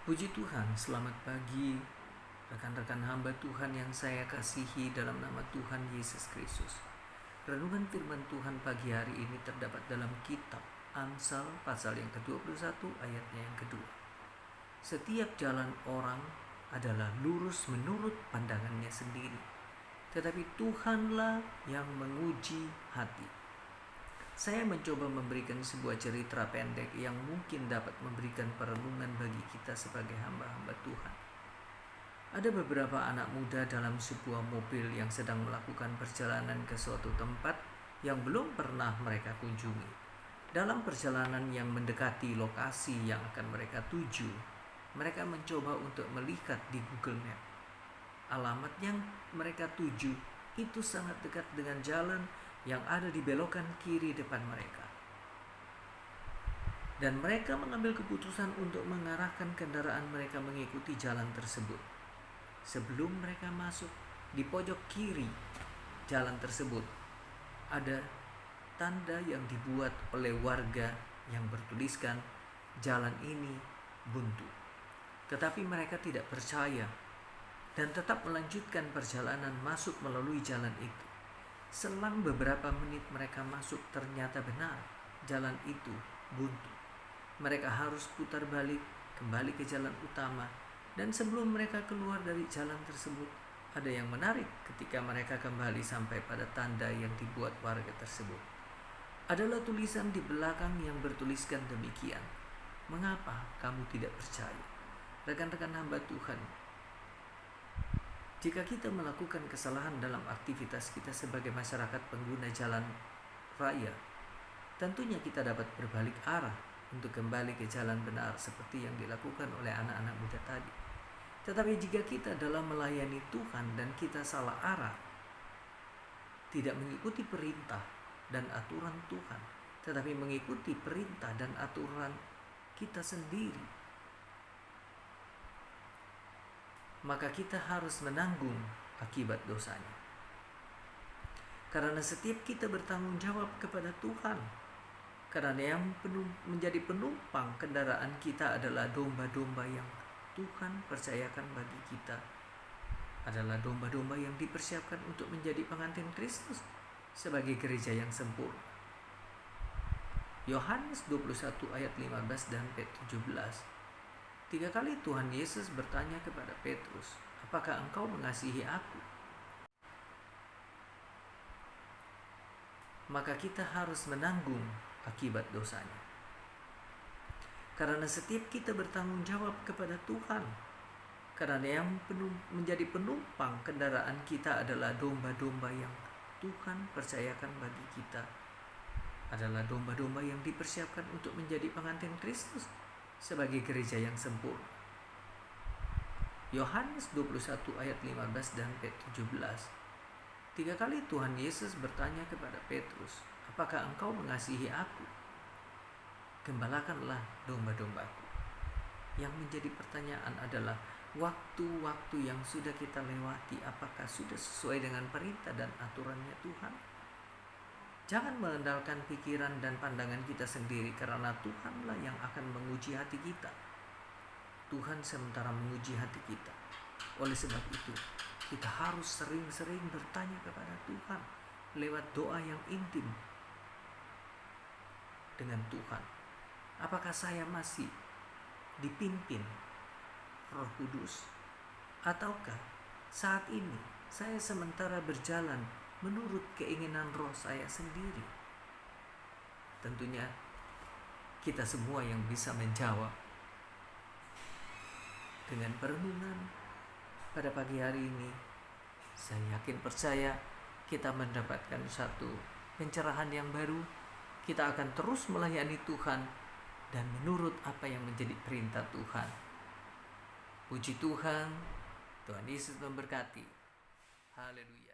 Puji Tuhan, selamat pagi rekan-rekan hamba Tuhan yang saya kasihi dalam nama Tuhan Yesus Kristus. Renungan firman Tuhan pagi hari ini terdapat dalam kitab Amsal pasal yang ke-21 ayatnya yang kedua. Setiap jalan orang adalah lurus menurut pandangannya sendiri, tetapi Tuhanlah yang menguji hati. Saya mencoba memberikan sebuah cerita pendek yang mungkin dapat memberikan perenungan bagi kita sebagai hamba-hamba Tuhan. Ada beberapa anak muda dalam sebuah mobil yang sedang melakukan perjalanan ke suatu tempat yang belum pernah mereka kunjungi. Dalam perjalanan yang mendekati lokasi yang akan mereka tuju, mereka mencoba untuk melihat di Google Map. Alamat yang mereka tuju itu sangat dekat dengan jalan yang ada di belokan kiri depan mereka. Dan mereka mengambil keputusan untuk mengarahkan kendaraan mereka mengikuti jalan tersebut. Sebelum mereka masuk di pojok kiri jalan tersebut, ada tanda yang dibuat oleh warga yang bertuliskan jalan ini buntu. Tetapi mereka tidak percaya dan tetap melanjutkan perjalanan masuk melalui jalan itu. Selang beberapa menit mereka masuk, ternyata benar jalan itu buntu. Mereka harus putar balik kembali ke jalan utama, dan sebelum mereka keluar dari jalan tersebut, ada yang menarik ketika mereka kembali sampai pada tanda yang dibuat warga tersebut. Adalah tulisan di belakang yang bertuliskan demikian, "Mengapa kamu tidak percaya?" Rekan-rekan hamba Tuhan, jika kita melakukan kesalahan dalam aktivitas kita sebagai masyarakat pengguna jalan raya, tentunya kita dapat berbalik arah untuk kembali ke jalan benar seperti yang dilakukan oleh anak-anak muda tadi. Tetapi jika kita dalam melayani Tuhan dan kita salah arah, tidak mengikuti perintah dan aturan Tuhan, tetapi mengikuti perintah dan aturan kita sendiri, maka kita harus menanggung akibat dosanya. Karena setiap kita bertanggung jawab kepada Tuhan. Karena yang menjadi penumpang kendaraan kita adalah domba-domba yang Tuhan percayakan bagi kita. Adalah domba-domba yang dipersiapkan untuk menjadi pengantin Kristus sebagai gereja yang sempurna. Yohanes 21 ayat 15 dan 17. 3 kali Tuhan Yesus bertanya kepada Petrus, "Apakah engkau mengasihi aku?" Maka kita harus menanggung akibat dosanya. Karena setiap kita bertanggung jawab kepada Tuhan. Karena yang menjadi penumpang kendaraan kita adalah domba-domba yang Tuhan percayakan bagi kita. Adalah domba-domba yang dipersiapkan untuk menjadi pengantin Kristus sebagai gereja yang sempurna. Yohanes 21 ayat 15 dan 17. 3 kali Tuhan Yesus bertanya kepada Petrus, "Apakah engkau mengasihi aku? Gembalakanlah domba-dombaku." Yang menjadi pertanyaan adalah waktu-waktu yang sudah kita lewati, apakah sudah sesuai dengan perintah dan aturannya Tuhan? Jangan mengandalkan pikiran dan pandangan kita sendiri, karena Tuhanlah yang akan menguji hati kita. Tuhan sementara menguji hati kita. Oleh sebab itu, kita harus sering-sering bertanya kepada Tuhan lewat doa yang intim dengan Tuhan. Apakah saya masih dipimpin Roh Kudus? Ataukah saat ini saya sementara berjalan menurut keinginan roh saya sendiri? Tentunya kita semua yang bisa menjawab. Dengan perenungan pada pagi hari ini, saya yakin percaya kita mendapatkan satu pencerahan yang baru. Kita akan terus melayani Tuhan dan menurut apa yang menjadi perintah Tuhan. Puji Tuhan, Tuhan Yesus memberkati. Haleluya.